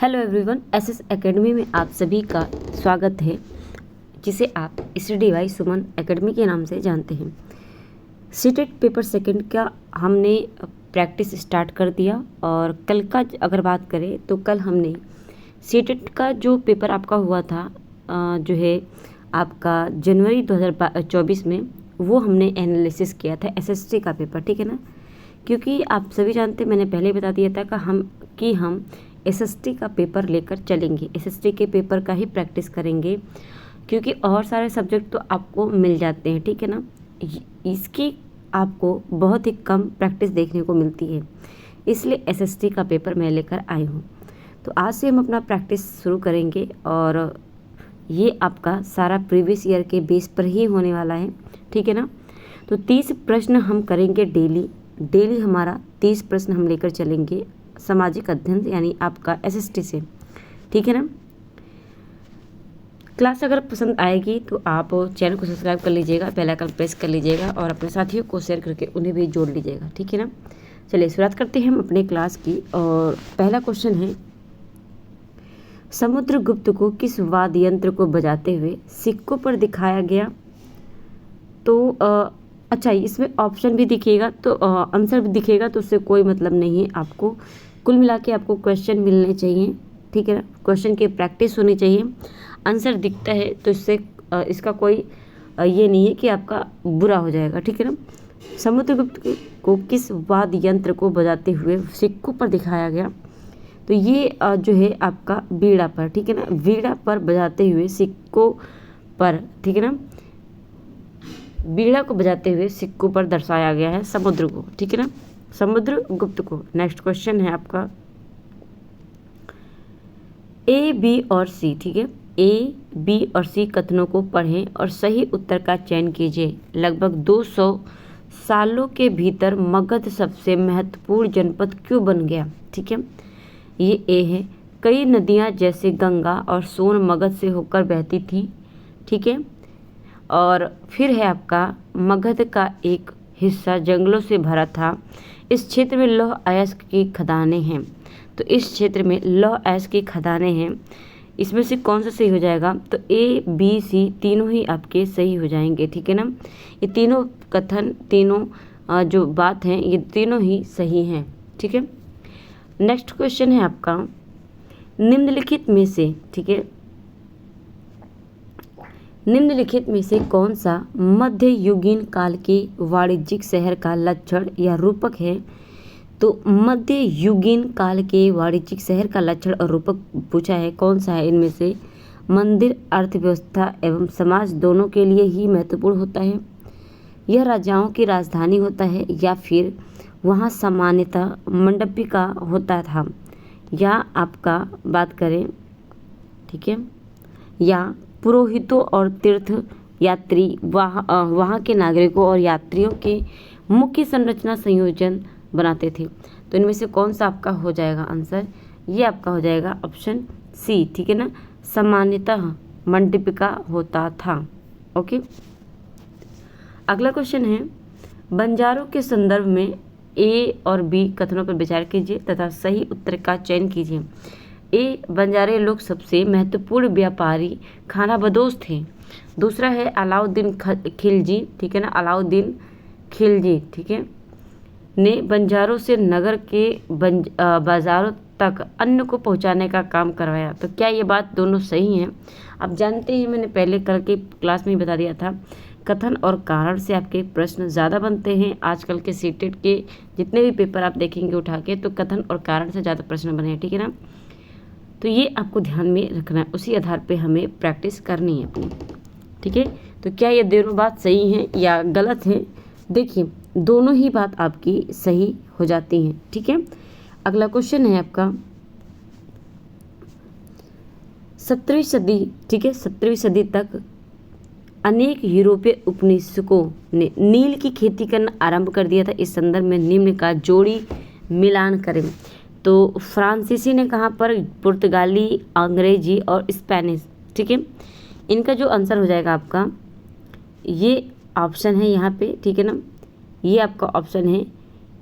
Hello everyone, SS academy में आप सभी का स्वागत है, जिसे आप STDY सुमन एकेडमी के नाम से जानते हैं। सीटेट पेपर सेकंड का हमने प्रैक्टिस स्टार्ट कर दिया और कल का अगर बात करें तो कल हमने सीटेट का जो पेपर आपका हुआ था जो है आपका जनवरी 2024 में, वो हमने एनालिसिस किया था SST का पेपर, ठीक है ना। क्योंकि आप सभी जानते, मैंने पहले बता दिया था कि हम SST का पेपर लेकर चलेंगे, SST के पेपर का ही प्रैक्टिस करेंगे, क्योंकि और सारे सब्जेक्ट तो आपको मिल जाते हैं, ठीक है ना। इसकी आपको बहुत ही कम प्रैक्टिस देखने को मिलती है, इसलिए SST का पेपर मैं लेकर आई हूँ। तो आज से हम अपना प्रैक्टिस शुरू करेंगे और ये आपका सारा प्रीवियस ईयर के बेस पर ही होने वाला है, ठीक है ना। तो 30 प्रश्न हम करेंगे डेली हमारा 30 प्रश्न हम लेकर चलेंगे सामाजिक अध्ययन यानी आपका SST से, ठीक है ना। क्लास अगर पसंद आएगी तो आप चैनल को सब्सक्राइब कर लीजिएगा, बेल आइकन प्रेस कर लीजिएगा और अपने साथियों को शेयर करके उन्हें भी जोड़ लीजिएगा, ठीक है ना। चलिए शुरुआत करते हैं हम अपने क्लास की। और पहला क्वेश्चन है, समुद्रगुप्त को किस वाद्य यंत्र को बजाते हुए सिक्कों पर दिखाया गया? तो अच्छा, इसमें ऑप्शन भी दिखेगा तो आंसर भी दिखेगा, तो उससे कोई मतलब नहीं है आपको। कुल मिला के आपको क्वेश्चन मिलने चाहिए, ठीक है ना। क्वेश्चन की प्रैक्टिस होनी चाहिए। आंसर दिखता है तो इससे इसका कोई ये नहीं है कि आपका बुरा हो जाएगा, ठीक है ना। समुद्रगुप्त को किस वाद्य यंत्र को बजाते हुए सिक्कों पर दिखाया गया? तो ये जो है आपका वीणा पर, ठीक है ना। वीणा पर बजाते हुए सिक्कों पर, ठीक है ना। वीणा को बजाते हुए सिक्कों पर दर्शाया गया है समुद्र को, ठीक है ना, समुद्रगुप्त को। नेक्स्ट क्वेश्चन है आपका A, B और C, ठीक है। A, B और C कथनों को पढ़ें और सही उत्तर का चयन कीजिए। लगभग 200 सालों के भीतर मगध सबसे महत्वपूर्ण जनपद क्यों बन गया? ठीक है, ये A है। कई नदियाँ जैसे गंगा और सोन मगध से होकर बहती थी, ठीक है। और फिर है आपका, मगध का एक हिस्सा जंगलों से भरा था। इस क्षेत्र में लौह अयस्क की खदानें हैं। तो इस क्षेत्र में लौह अयस्क की खदानें हैं। इसमें से कौन सा सही हो जाएगा? तो A, B, C तीनों ही आपके सही हो जाएंगे, ठीक है ना। ये तीनों कथन, तीनों जो बात हैं, ये तीनों ही सही हैं, ठीक है। नेक्स्ट क्वेश्चन है आपका, निम्नलिखित में से, ठीक है, निम्नलिखित में से कौन सा मध्ययुगीन काल के वाणिज्यिक शहर का लक्षण या रूपक है? तो मध्ययुगीन काल के वाणिज्यिक शहर का लक्षण और रूपक पूछा है, कौन सा है इनमें से? मंदिर अर्थव्यवस्था एवं समाज दोनों के लिए ही महत्वपूर्ण होता है। यह राजाओं की राजधानी होता है, या फिर वहाँ सामान्यतः मंडपिका होता था, या आपका बात करें, ठीक है, या पुरोहितों और तीर्थ यात्री वहाँ के नागरिकों और यात्रियों के मुख्य संरचना संयोजन बनाते थे। तो इनमें से कौन सा आपका हो जाएगा आंसर? ये आपका हो जाएगा ऑप्शन C, ठीक है ना, सामान्यतः मंडपिका होता था। ओके, अगला क्वेश्चन है, बंजारों के संदर्भ में A और B कथनों पर विचार कीजिए तथा सही उत्तर का चयन कीजिए। A, बंजारे लोग सबसे महत्वपूर्ण व्यापारी खानाबदोश थे। दूसरा है अलाउद्दीन खिलजी, ठीक है ना, अलाउद्दीन खिलजी, ठीक है, ने बंजारों से नगर के बाजारों तक अन्न को पहुंचाने का काम करवाया। तो क्या ये बात दोनों सही हैं? आप जानते हैं, मैंने पहले कल के क्लास में ही बता दिया था, कथन और कारण से आपके प्रश्न ज़्यादा बनते हैं। आजकल के सीटेट के जितने भी पेपर आप देखेंगे उठा के, तो कथन और कारण से ज़्यादा प्रश्न बने हैं, ठीक है ना। तो ये आपको ध्यान में रखना है, उसी आधार पे हमें प्रैक्टिस करनी है अपनी, ठीक है। तो क्या ये दोनों बात सही हैं या गलत है? देखिए, दोनों ही बात आपकी सही हो जाती हैं, ठीक है। अगला क्वेश्चन है आपका, 17वीं सदी, ठीक है, 17वीं सदी तक अनेक यूरोपीय उपनिवेशकों ने नील की खेती करना आरंभ कर दिया था। इस संदर्भ में निम्न का जोड़ी मिलान करें। तो फ्रांसीसी ने कहाँ पर? पुर्तगाली, अंग्रेजी और स्पेनिश, ठीक है। इनका जो आंसर हो जाएगा आपका, ये ऑप्शन है यहाँ पे, ठीक है ना। ये आपका ऑप्शन है,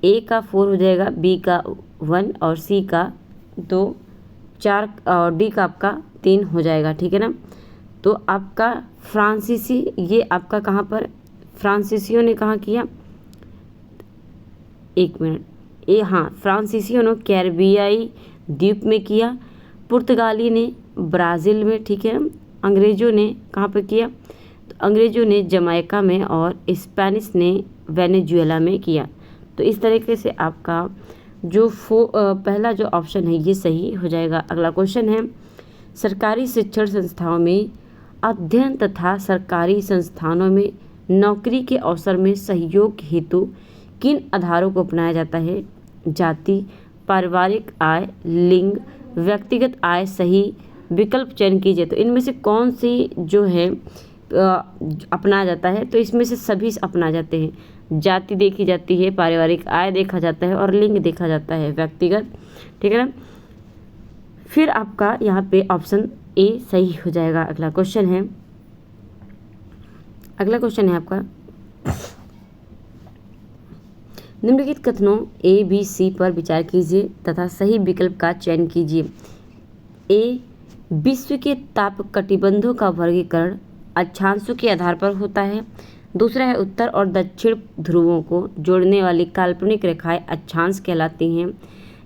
A का 4 हो जाएगा, B का 1 और C का 2, 4 और डी का आपका 3 हो जाएगा, ठीक है ना। तो आपका फ्रांसीसी, ये आपका कहाँ पर फ्रांसीसियों ने कहाँ किया, 1 मिनट, ये हाँ फ्रांसीसियों ने कैरिबियाई द्वीप में किया, पुर्तगाली ने ब्राज़ील में, ठीक है। अंग्रेज़ों ने कहाँ पर किया, तो अंग्रेज़ों ने जमाइका में और स्पेनिश ने वेनेजुएला में किया। तो इस तरीके से आपका जो पहला जो ऑप्शन है ये सही हो जाएगा। अगला क्वेश्चन है, सरकारी शिक्षण संस्थाओं में अध्ययन तथा सरकारी संस्थानों में नौकरी के अवसर में सहयोग हेतु किन आधारों को अपनाया जाता है, जाति, पारिवारिक आय, लिंग, व्यक्तिगत आय, सही विकल्प चयन कीजिए। तो इनमें से कौन सी जो है अपनाया जाता है, तो इसमें से सभी अपनाए जाते हैं। जाति देखी जाती है, पारिवारिक आय देखा जाता है और लिंग देखा जाता है, व्यक्तिगत, ठीक है ना। फिर आपका यहाँ पे ऑप्शन ए सही हो जाएगा। अगला क्वेश्चन है आपका, निम्नलिखित कथनों ए बी सी पर विचार कीजिए तथा सही विकल्प का चयन कीजिए। ए, विश्व के ताप कटिबंधों का वर्गीकरण अक्षांशों के आधार पर होता है। दूसरा है, उत्तर और दक्षिण ध्रुवों को जोड़ने वाली काल्पनिक रेखाएं अक्षांश कहलाती हैं।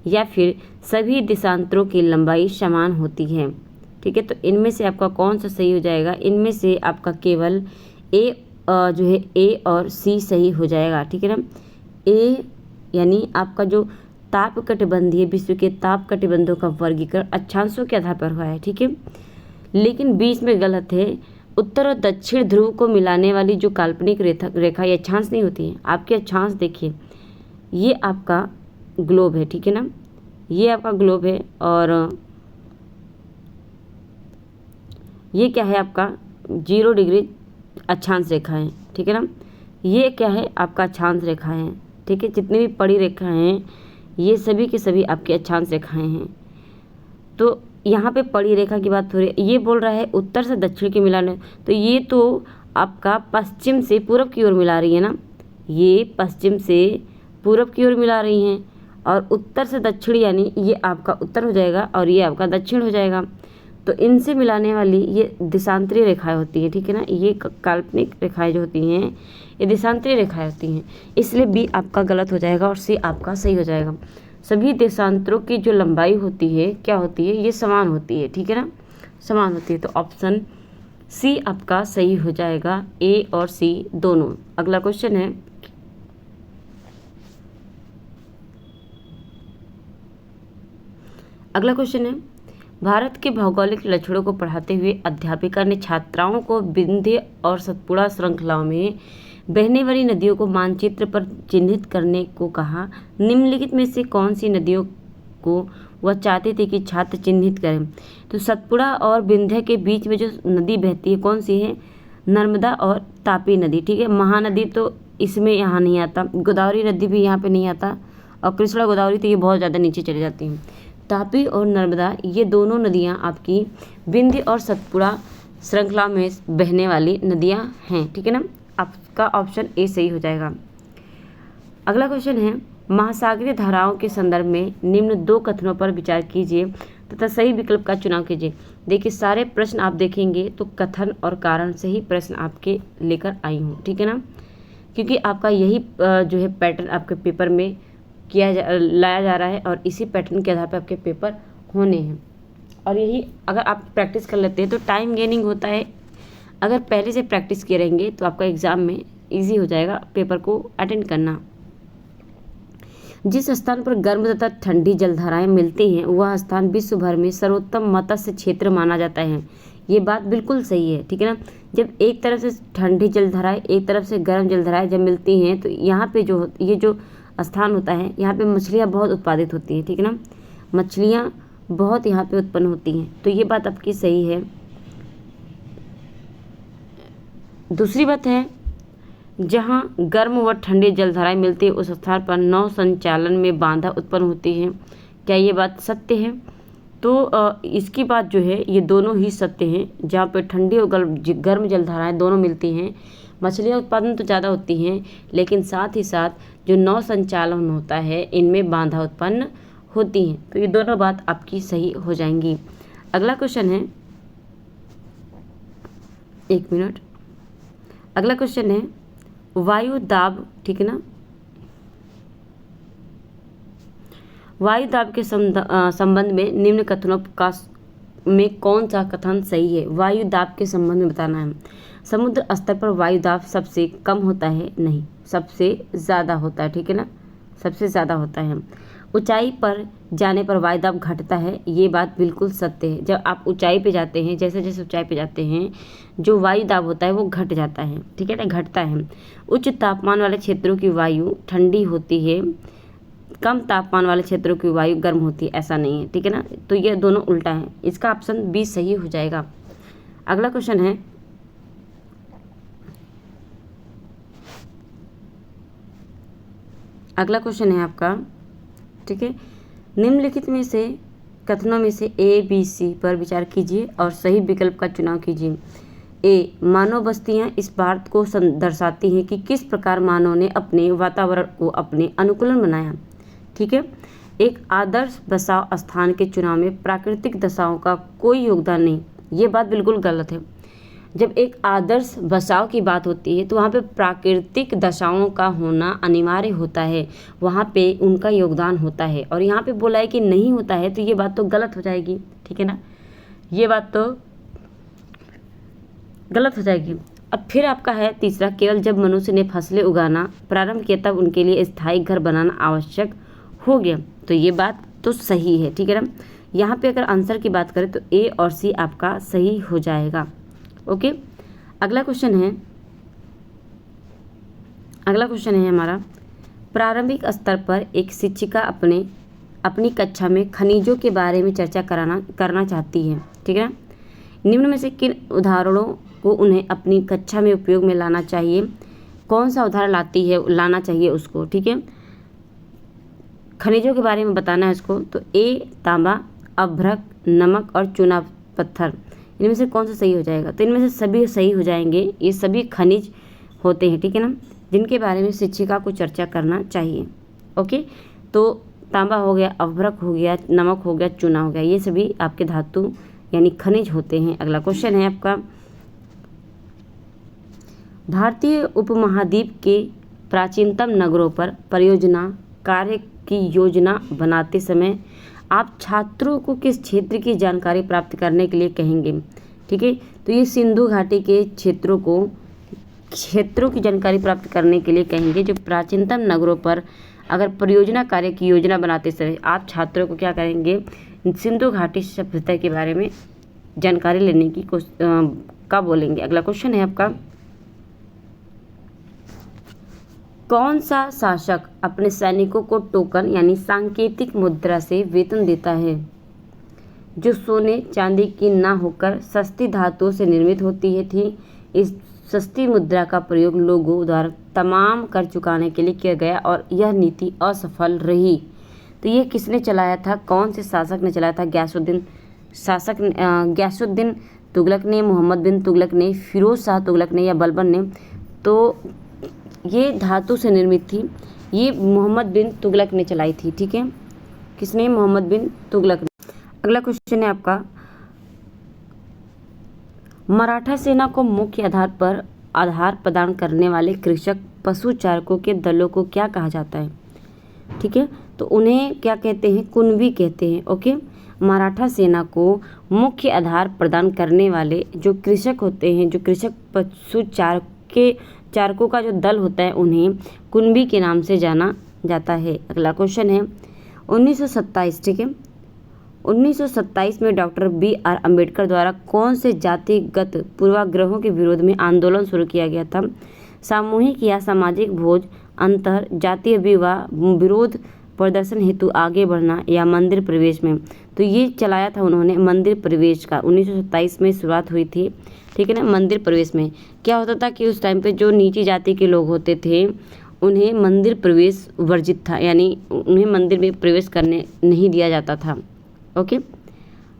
या फिर सभी देशांतरों की लंबाई समान होती है, ठीक है। तो इनमें से आपका कौन सा सही हो जाएगा, इनमें से आपका केवल ए जो है ए और सी सही हो जाएगा, ठीक है ना। ए यानी आपका जो ताप कटिबंधीय विश्व के ताप कटिबंधों का वर्गीकरण अक्षांशों के आधार पर हुआ है, ठीक है। लेकिन बीच में गलत है, उत्तर और दक्षिण ध्रुव को मिलाने वाली जो काल्पनिक रेखा ये अक्षांश नहीं होती है। आपके अक्षांश देखिए, ये आपका ग्लोब है, ठीक है ना, ये आपका ग्लोब है और ये क्या है आपका 0 डिग्री अक्षांश रेखा है, ठीक है ना। ये क्या है आपका अक्षांश रेखा है, ठीक है। जितनी भी पड़ी रेखा हैं ये सभी के सभी आपके अक्षांश रेखाएं हैं। तो यहाँ पे पड़ी रेखा की बात हो रही है, ये बोल रहा है उत्तर से दक्षिण के मिलाने, तो ये तो आपका पश्चिम से पूरब की ओर मिला रही है ना, ये पश्चिम से पूरब की ओर मिला रही हैं। और उत्तर से दक्षिण यानी ये आपका उत्तर हो जाएगा और ये आपका दक्षिण हो जाएगा। तो इनसे मिलाने वाली ये देशांतरीय रेखाएं होती हैं, ठीक है ना। ये काल्पनिक रेखाएं जो होती हैं ये देशांतरीय रेखाएं होती हैं, इसलिए बी आपका गलत हो जाएगा और सी आपका सही हो जाएगा। सभी देशांतरों की जो लंबाई होती है क्या होती है, ये समान होती है, ठीक है ना, समान होती है। तो ऑप्शन सी आपका सही हो जाएगा, ए और सी दोनों। अगला क्वेश्चन है, भारत के भौगोलिक लक्षणों को पढ़ाते हुए अध्यापिका ने छात्राओं को विंध्य और सतपुड़ा श्रृंखलाओं में बहने वाली नदियों को मानचित्र पर चिन्हित करने को कहा। निम्नलिखित में से कौन सी नदियों को वह चाहते थे कि छात्र चिन्हित करें। तो सतपुड़ा और विंध्य के बीच में जो नदी बहती है कौन सी है, नर्मदा और तापी नदी, ठीक है। महानदी तो इसमें यहाँ नहीं आता, गोदावरी नदी भी यहाँ पे नहीं आता और कृष्णा गोदावरी तो ये बहुत ज़्यादा नीचे चली जाती हैं। तापी और नर्मदा ये दोनों नदियाँ आपकी विंध्य और सतपुड़ा श्रृंखला में बहने वाली नदियाँ हैं, ठीक है ना। आपका ऑप्शन ए सही हो जाएगा। अगला क्वेश्चन है, महासागरीय धाराओं के संदर्भ में निम्न 2 कथनों पर विचार कीजिए तथा सही विकल्प का चुनाव कीजिए। देखिए सारे प्रश्न आप देखेंगे तो कथन और कारण से ही प्रश्न आपके लेकर आई हूँ, ठीक है ना, क्योंकि आपका यही जो है पैटर्न आपके पेपर में लाया जा रहा है और इसी पैटर्न के आधार पर आपके पेपर होने हैं। और यही अगर आप प्रैक्टिस कर लेते हैं तो टाइम गेनिंग होता है। अगर पहले से प्रैक्टिस किए रहेंगे तो आपका एग्ज़ाम में इजी हो जाएगा पेपर को अटेंड करना। जिस स्थान पर गर्म तथा ठंडी जलधाराएं मिलती हैं वह स्थान विश्व भर में सर्वोत्तम मत्स्य क्षेत्र माना जाता है। ये बात बिल्कुल सही है, ठीक है ना। जब एक तरफ से ठंडी जलधाराएं एक तरफ से गर्म जलधाराएं जब मिलती हैं तो यहाँ पे जो ये जो स्थान होता है यहाँ पे मछलियाँ बहुत उत्पादित होती हैं, ठीक है ना, मछलियाँ बहुत यहाँ पे उत्पन्न होती हैं। तो ये बात आपकी सही है। दूसरी बात है, जहाँ गर्म व ठंडी जलधाराएं मिलती है उस स्थान पर नौ संचालन में बाधा उत्पन्न होती है। क्या ये बात सत्य है? तो इसकी बात जो है ये दोनों ही सत्य हैं। जहाँ पे ठंडी और गर्म जलधाराएं दोनों मिलती हैं, मछलियाँ उत्पादन तो ज़्यादा होती हैं, लेकिन साथ ही साथ जो नौ संचालन होता है इनमें बाधा उत्पन्न होती हैं। तो ये दोनों बात आपकी सही हो जाएंगी। अगला क्वेश्चन है, एक मिनट, अगला क्वेश्चन है वायु दाब, ठीक है ना, वायु दाब के संबंध में निम्न कथनों का में कौन सा कथन सही है? वायु दाब के संबंध में बताना है। समुद्र स्तर पर वायु दाब सबसे कम होता है? नहीं, सबसे ज़्यादा होता है, ठीक है ना, सबसे ज़्यादा होता है। ऊंचाई पर जाने पर वायु दाब घटता है, ये बात बिल्कुल सत्य है। जब आप ऊंचाई पे जाते हैं, जैसे जैसे ऊंचाई पे जाते हैं, जो वायु दाब होता है वो घट जाता है, ठीक है ना, घटता है। उच्च तापमान वाले क्षेत्रों की वायु ठंडी होती है, कम तापमान वाले क्षेत्रों की वायु गर्म होती है, ऐसा नहीं है, ठीक है ना। तो ये दोनों उल्टा है, इसका ऑप्शन बी सही हो जाएगा। अगला क्वेश्चन है, अगला क्वेश्चन है आपका, ठीक है, निम्नलिखित में से कथनों में से ए बी सी पर विचार कीजिए और सही विकल्प का चुनाव कीजिए। ए, मानव बस्तियां इस बात को दर्शाती हैं कि किस प्रकार मानव ने अपने वातावरण को अपने अनुकूल बनाया, ठीक है। एक आदर्श बसाव स्थान के चुनाव में प्राकृतिक दशाओं का कोई योगदान नहीं, ये बात बिल्कुल गलत है। जब एक आदर्श बसाव की बात होती है तो वहाँ पे प्राकृतिक दशाओं का होना अनिवार्य होता है, वहाँ पे उनका योगदान होता है। और यहाँ पे बोला है कि नहीं होता है, तो ये बात तो गलत हो जाएगी, ठीक है ना, ये बात तो गलत हो जाएगी। अब फिर आपका है तीसरा, केवल जब मनुष्य ने फसलें उगाना प्रारंभ किया तब उनके लिए स्थायी घर बनाना आवश्यक हो गया, तो ये बात तो सही है, ठीक है ना। यहाँ पे अगर आंसर की बात करें तो ए और सी आपका सही हो जाएगा। ओके, अगला क्वेश्चन है, अगला क्वेश्चन है हमारा, प्रारंभिक स्तर पर एक शिक्षिका अपनी कक्षा में खनिजों के बारे में चर्चा करना चाहती है, ठीक है ना। निम्न में से किन उदाहरणों को उन्हें अपनी कक्षा में उपयोग में लाना चाहिए? कौन सा उदाहरण लाना चाहिए उसको, ठीक है, खनिजों के बारे में बताना है उसको। तो ए, तांबा, अभ्रक, नमक और चूना पत्थर, इनमें से कौन सा सही हो जाएगा? तो इनमें से सभी सही हो जाएंगे, ये सभी खनिज होते हैं, ठीक है ना, जिनके बारे में शिक्षिका को चर्चा करना चाहिए। ओके, तो तांबा हो गया, अभ्रक हो गया, नमक हो गया, चूना हो गया, ये सभी आपके धातु यानी खनिज होते हैं। अगला क्वेश्चन है आपका, भारतीय उपमहाद्वीप के प्राचीनतम नगरों पर परियोजना कार्य की योजना बनाते समय आप छात्रों को किस क्षेत्र की जानकारी प्राप्त करने के लिए कहेंगे? ठीक है, तो ये सिंधु घाटी के क्षेत्रों की जानकारी प्राप्त करने के लिए कहेंगे। जो प्राचीनतम नगरों पर अगर परियोजना कार्य की योजना बनाते समय आप छात्रों को क्या करेंगे? सिंधु घाटी सभ्यता के बारे में जानकारी लेने की का बोलेंगे। अगला क्वेश्चन है आपका, कौन सा शासक अपने सैनिकों को टोकन यानी सांकेतिक मुद्रा से वेतन देता है जो सोने चांदी की ना होकर सस्ती धातुओं से निर्मित होती है थी? इस सस्ती मुद्रा का प्रयोग लोगों द्वारा तमाम कर चुकाने के लिए किया गया और यह नीति असफल रही। तो ये किसने चलाया था? कौन से शासक ने चलाया था? गयासुद्दीन तुगलक ने, मोहम्मद बिन तुगलक ने, फिरोज शाह तुगलक ने या बलबन ने? तो ये धातु से निर्मित थी, ये मोहम्मद बिन तुगलक ने चलाई थी, ठीक है, किसने? मोहम्मद बिन तुगलक ने। अगला क्वेश्चन है आपका, मराठा सेना को मुख्य आधार प्रदान करने वाले कृषक पशु चारकों के दलों को क्या कहा जाता है? ठीक है, तो उन्हें क्या कहते हैं? कुणबी कहते हैं। ओके, मराठा सेना को मुख्य आधार प्रदान करने वाले जो कृषक होते हैं, जो कृषक पशु चारकों का जो दल होता है, उन्हें कुणबी के नाम से जाना जाता है। अगला क्वेश्चन है 1927, ठीक है, 1927 में डॉक्टर BR अम्बेडकर द्वारा कौन से जातिगत पूर्वाग्रहों के विरोध में आंदोलन शुरू किया गया था? सामूहिक या सामाजिक भोज, अंतर जातीय विवाह, विरोध प्रदर्शन हेतु आगे बढ़ना या मंदिर प्रवेश में? तो ये चलाया था उन्होंने मंदिर प्रवेश का, 1927 में शुरुआत हुई थी, ठीक है ना। मंदिर प्रवेश में क्या होता था कि उस टाइम पे जो नीची जाति के लोग होते थे उन्हें मंदिर प्रवेश वर्जित था, यानी उन्हें मंदिर में प्रवेश करने नहीं दिया जाता था। ओके,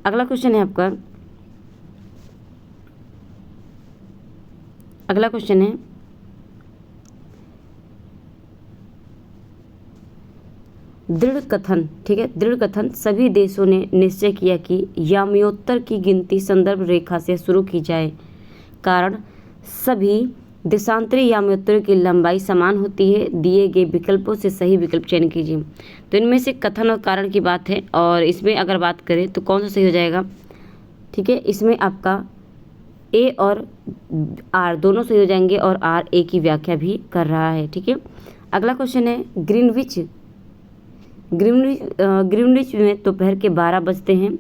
अगला क्वेश्चन है आपका, अगला क्वेश्चन है दृढ़ कथन, ठीक है, दृढ़ कथन सभी देशों ने निश्चय किया कि याम्योत्तर की गिनती संदर्भ रेखा से शुरू की जाए। कारण सभी देशांतरी याम्योत्तरों की लंबाई समान होती है। दिए गए विकल्पों से सही विकल्प चयन कीजिए। तो इनमें से कथन और कारण की बात है, और इसमें अगर बात करें तो कौन सा सही हो जाएगा, ठीक है, इसमें आपका ए और आर दोनों सही हो जाएंगे, और आर ए की व्याख्या भी कर रहा है, ठीक है। अगला क्वेश्चन है ग्रीनविच में दोपहर के 12 बजते हैं,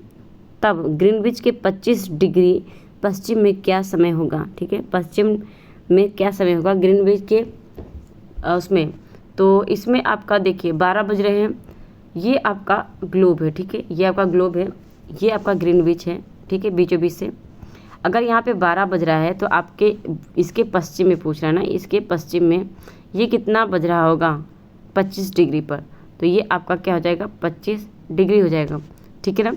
तब ग्रीनविच के 25 डिग्री पश्चिम में क्या समय होगा, ठीक है, पश्चिम में क्या समय होगा ग्रीनविच के उसमें। तो इसमें आपका देखिए 12 बज रहे हैं, ये आपका ग्लोब है, ठीक है, ये आपका ग्लोब है, ये आपका ग्रीनविच है, ठीक है, बीचों बीच से। अगर यहाँ पे 12 बज रहा है तो आपके इसके पश्चिम में पूछ रहा है ना, इसके पश्चिम में ये कितना बज रहा होगा 25 डिग्री पर, तो ये आपका क्या हो जाएगा 25 डिग्री हो जाएगा, ठीक है ना,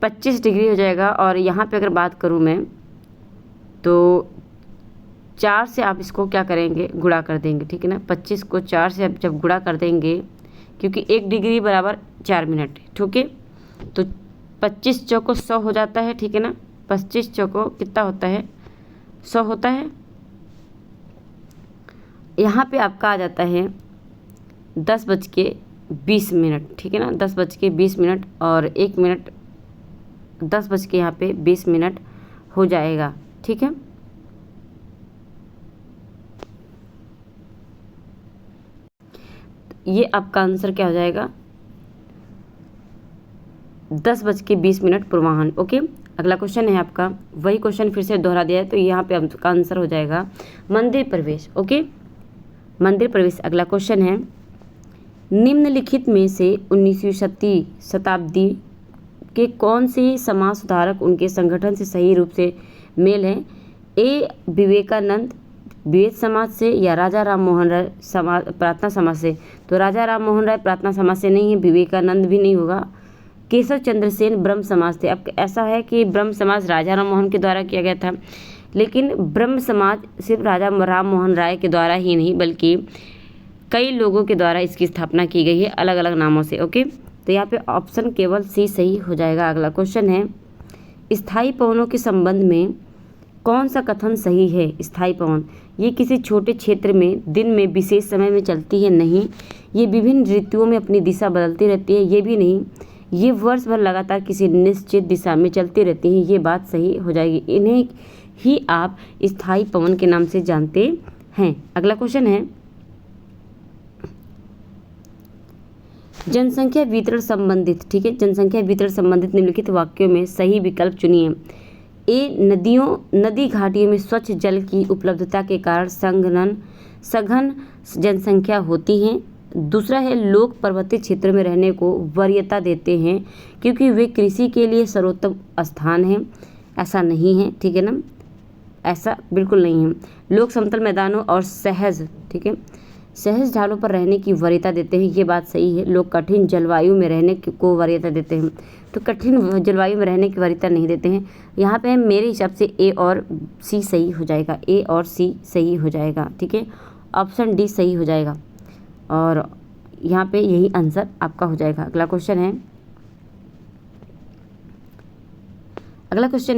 25 डिग्री हो जाएगा। और यहाँ पे अगर बात करूँ मैं तो 4 से आप इसको क्या करेंगे, गुणा कर देंगे, ठीक है ना, 25 को 4 से आप जब गुणा कर देंगे, क्योंकि 1 डिग्री बराबर 4 मिनट, ठीक है, तो 25 चौको 100 हो जाता है, ठीक है ना, 25 चौको कितना होता है 100 होता है। यहाँ पे आपका आ जाता है 10:20, ठीक है ना, 10:20 और 1 मिनट 10 के यहाँ पे 20 मिनट हो जाएगा, ठीक है। ये आपका आंसर क्या हो जाएगा 10:20 पूर्वाह्न, ओके। अगला क्वेश्चन है आपका, वही क्वेश्चन फिर से दोहरा दिया है, तो यहाँ पे आपका आंसर हो जाएगा मंदिर प्रवेश, ओके, मंदिर प्रवेश। अगला क्वेश्चन है निम्नलिखित में से 19वीं शताब्दी के कौन से समाज सुधारक उनके संगठन से सही रूप से मेल है। ए विवेकानंद विवेक समाज से, या राजा राम मोहन राय समाज प्रार्थना समाज से। तो राजा राम मोहन राय प्रार्थना समाज से नहीं है, विवेकानंद भी नहीं होगा। केशव चंद्र सेन ब्रह्म समाज से। अब ऐसा है कि ब्रह्म समाज राजा राम मोहन के द्वारा किया गया था, लेकिन ब्रह्म समाज सिर्फ राजा राम मोहन राय के द्वारा ही नहीं बल्कि कई लोगों के द्वारा इसकी स्थापना की गई है अलग अलग नामों से, ओके। तो यहाँ पे ऑप्शन केवल सी सही हो जाएगा। अगला क्वेश्चन है स्थायी पवनों के संबंध में कौन सा कथन सही है। स्थायी पवन ये किसी छोटे क्षेत्र में दिन में विशेष समय में चलती है, नहीं। ये विभिन्न ऋतुओं में अपनी दिशा बदलती रहती है, ये भी नहीं। ये वर्ष भर लगातार किसी निश्चित दिशा में चलती रहती हैं, ये बात सही हो जाएगी। इन्हें ही आप स्थायी पवन के नाम से जानते हैं। अगला क्वेश्चन है जनसंख्या वितरण संबंधित, ठीक है, जनसंख्या वितरण संबंधित निम्नलिखित वाक्यों में सही विकल्प चुनिए। ए नदी घाटियों में स्वच्छ जल की उपलब्धता के कारण सघन जनसंख्या होती है। दूसरा है लोग पर्वतीय क्षेत्र में रहने को वरीयता देते हैं क्योंकि वे कृषि के लिए सर्वोत्तम स्थान है। ऐसा नहीं है, ठीक है ना, ऐसा बिल्कुल नहीं है। लोग समतल मैदानों और सहज ढालों पर रहने की वरीयता देते हैं, ये बात सही है। लोग कठिन जलवायु में रहने को वरीयता देते हैं, तो कठिन जलवायु में रहने की वरीयता नहीं देते हैं। यहाँ पे मेरे हिसाब से ए और सी सही हो जाएगा, ए और सी सही हो जाएगा, ठीक है, ऑप्शन डी सही हो जाएगा और यहाँ पे यही आंसर आपका हो जाएगा। अगला क्वेश्चन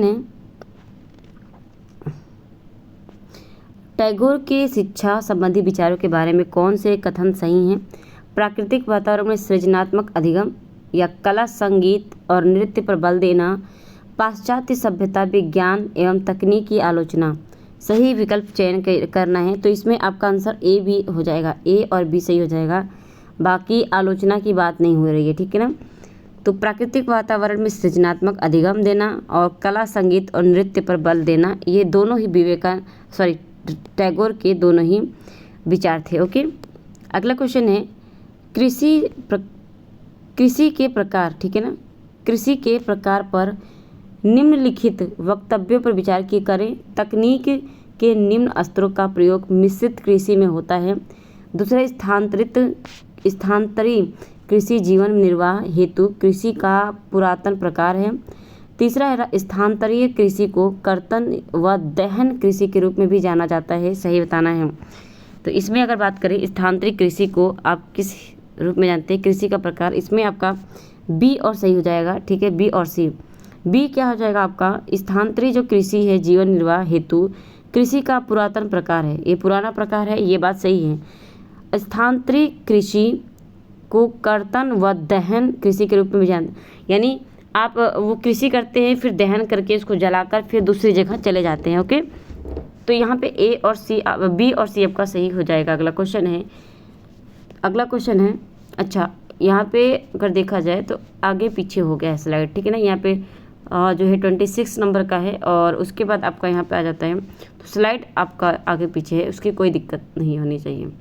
है टैगोर के शिक्षा संबंधी विचारों के बारे में कौन से कथन सही हैं। प्राकृतिक वातावरण में सृजनात्मक अधिगम, या कला संगीत और नृत्य पर बल देना, पाश्चात्य सभ्यता विज्ञान एवं तकनीक की आलोचना। सही विकल्प चयन करना है, तो इसमें आपका आंसर ए भी हो जाएगा, ए और बी सही हो जाएगा। बाकी आलोचना की बात नहीं हो रही है, ठीक है ना। तो प्राकृतिक वातावरण में सृजनात्मक अधिगम देना और कला संगीत और नृत्य पर बल देना, ये दोनों ही टैगोर के दोनों ही विचार थे, ओके। अगला क्वेश्चन है कृषि के प्रकार, ठीक है ना, कृषि के प्रकार पर निम्नलिखित वक्तव्यों पर विचार करें। तकनीक के निम्न स्तरों का प्रयोग मिश्रित कृषि में होता है। दूसरा स्थानांतरी कृषि जीवन निर्वाह हेतु कृषि का पुरातन प्रकार है। तीसरा है स्थानांतरीय कृषि को कर्तन व दहन कृषि के रूप में भी जाना जाता है, सही बताना है। तो इसमें अगर बात करें स्थानांतरित कृषि को आप किस रूप में जानते हैं। कृषि का प्रकार, इसमें आपका बी और सही हो जाएगा, ठीक है, बी और सी। बी क्या हो जाएगा आपका, स्थानांतरित जो कृषि है जीवन निर्वाह हेतु कृषि का पुरातन प्रकार है, ये पुराना प्रकार है, ये बात सही है। स्थानांतरित कृषि को कर्तन व दहन कृषि के रूप में जान, यानी आप वो कृषि करते हैं फिर दहन करके उसको जलाकर फिर दूसरी जगह चले जाते हैं। ओके, तो यहाँ पे ए और सी, बी और सी आपका सही हो जाएगा। अगला क्वेश्चन है, अच्छा यहाँ पे अगर देखा जाए तो आगे पीछे हो गया है स्लाइड, ठीक है ना। यहाँ पे जो है 26 नंबर का है और उसके बाद आपका यहाँ पे आ जाता है, तो स्लाइड आपका आगे पीछे है, उसकी कोई दिक्कत नहीं होनी चाहिए।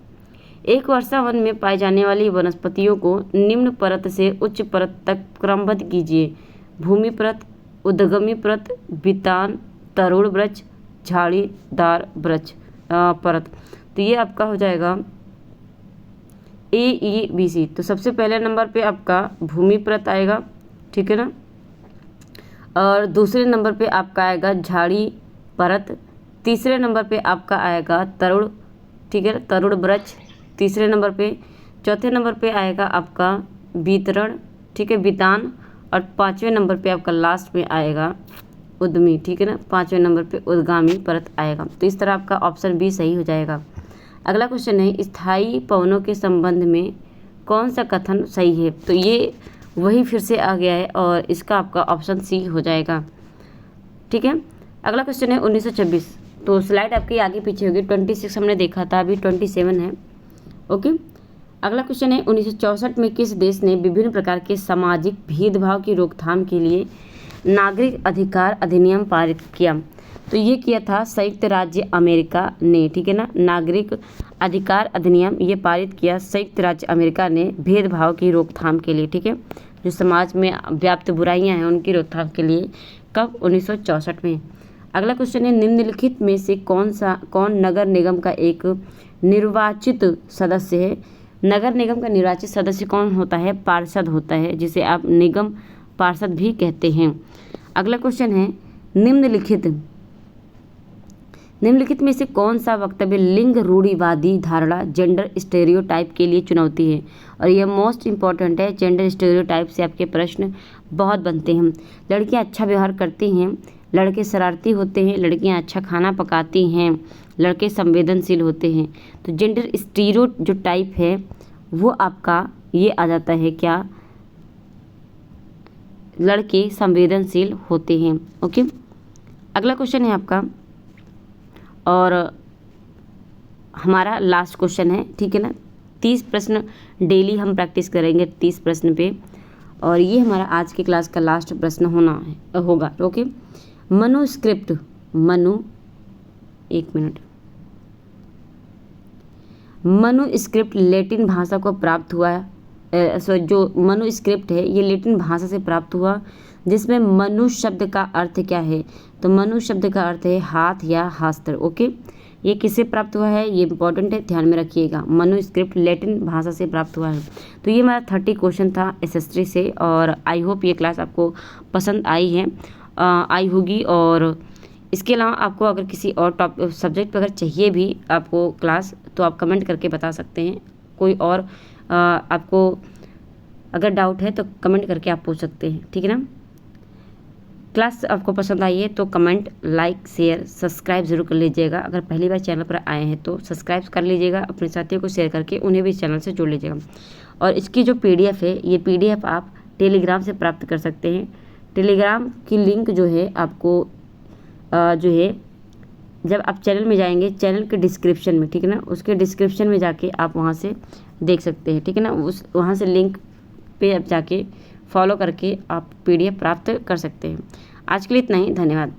एक वर्षा वन में पाई जाने वाली वनस्पतियों को निम्न परत से उच्च परत तक क्रमबद्ध कीजिए। भूमि परत, उद्गमी परत, वितान, तरुण वृक्ष, झाड़ीदार वृक्ष परत। तो ये आपका हो जाएगा AEBC। तो सबसे पहले नंबर पे आपका भूमि परत आएगा, ठीक है ना, और दूसरे नंबर पे आपका आएगा झाड़ी परत, तीसरे नंबर पे आपका आएगा तरुण, ठीक है, तरुण वृक्ष तीसरे नंबर पे, चौथे नंबर पे आएगा आपका वितरण, ठीक है, वितान, और पाँचवें नंबर पे आपका लास्ट में आएगा उद्यमी, ठीक है ना, पाँचवें नंबर पे उद्गामी परत आएगा। तो इस तरह आपका ऑप्शन बी सही हो जाएगा। अगला क्वेश्चन है, स्थायी पवनों के संबंध में कौन सा कथन सही है। तो ये वही फिर से आ गया है और इसका आपका ऑप्शन सी हो जाएगा, ठीक है। अगला क्वेश्चन है 1926। तो स्लाइड आपकी आगे पीछे होगी, 26 हमने देखा था, अभी 27 है। ओके, अगला क्वेश्चन है 1964 में किस देश ने विभिन्न प्रकार के सामाजिक भेदभाव की रोकथाम के लिए नागरिक अधिकार अधिनियम पारित किया। तो ये किया था संयुक्त राज्य अमेरिका ने, ठीक है ना, नागरिक अधिकार अधिनियम ये पारित किया संयुक्त राज्य अमेरिका ने भेदभाव की रोकथाम के लिए, ठीक है, जो समाज में व्याप्त बुराइयां हैं उनकी रोकथाम के लिए। कब, 1964 में। अगला क्वेश्चन है, निम्नलिखित में से कौन नगर निगम का एक निर्वाचित सदस्य है। नगर निगम का निर्वाचित सदस्य कौन होता है, पार्षद होता है, जिसे आप निगम पार्षद भी कहते हैं। अगला क्वेश्चन है, निम्नलिखित में से कौन सा वक्तव्य लिंग रूढ़िवादी धारणा जेंडर स्टेरियोटाइप के लिए चुनौती है। और यह मोस्ट इंपॉर्टेंट है, जेंडर स्टेरियोटाइप से आपके प्रश्न बहुत बनते हैं। लड़कियां अच्छा व्यवहार करती हैं, लड़के शरारती होते हैं, लड़कियां अच्छा खाना पकाती हैं, लड़के संवेदनशील होते हैं। तो जेंडर स्टीरियो जो टाइप है वो आपका ये आ जाता है क्या, लड़के संवेदनशील होते हैं। ओके, अगला क्वेश्चन है आपका और हमारा लास्ट क्वेश्चन है, ठीक है ना। 30 प्रश्न डेली हम प्रैक्टिस करेंगे 30 प्रश्न पे, और ये हमारा आज की क्लास का लास्ट प्रश्न होगा। ओके, मनुस्क्रिप्ट, मनुस्क्रिप्ट लैटिन भाषा को प्राप्त हुआ है। जो मनुस्क्रिप्ट है ये लैटिन भाषा से प्राप्त हुआ, जिसमें मनु शब्द का अर्थ क्या है। तो मनु शब्द का अर्थ है हाथ या हस्त। ओके, ये किससे प्राप्त हुआ है, ये इंपॉर्टेंट है, ध्यान में रखिएगा। मनुस्क्रिप्ट लैटिन भाषा से प्राप्त हुआ है। तो ये हमारा 30 क्वेश्चन था एसएसटी से, और आई होप ये क्लास आपको पसंद आई होगी। और इसके अलावा आपको अगर किसी और सब्जेक्ट पर अगर चाहिए भी आपको क्लास, तो आप कमेंट करके बता सकते हैं। कोई और आपको अगर डाउट है तो कमेंट करके आप पूछ सकते हैं, ठीक है ना। क्लास आपको पसंद आई है तो कमेंट, लाइक, शेयर, सब्सक्राइब जरूर कर लीजिएगा। अगर पहली बार चैनल पर आए हैं तो सब्सक्राइब कर लीजिएगा, अपने साथियों को शेयर करके उन्हें भी इस चैनल से जोड़ लीजिएगा। और इसकी जो PDF है, ये PDF आप टेलीग्राम से प्राप्त कर सकते हैं। टेलीग्राम की लिंक जो है आपको जो है जब आप चैनल में जाएंगे, चैनल के डिस्क्रिप्शन में, ठीक है ना, उसके डिस्क्रिप्शन में जाके आप वहाँ से देख सकते हैं, ठीक है ना। वहाँ से लिंक पे आप जाके फॉलो करके आप PDF प्राप्त कर सकते हैं। आज के लिए इतना ही, धन्यवाद।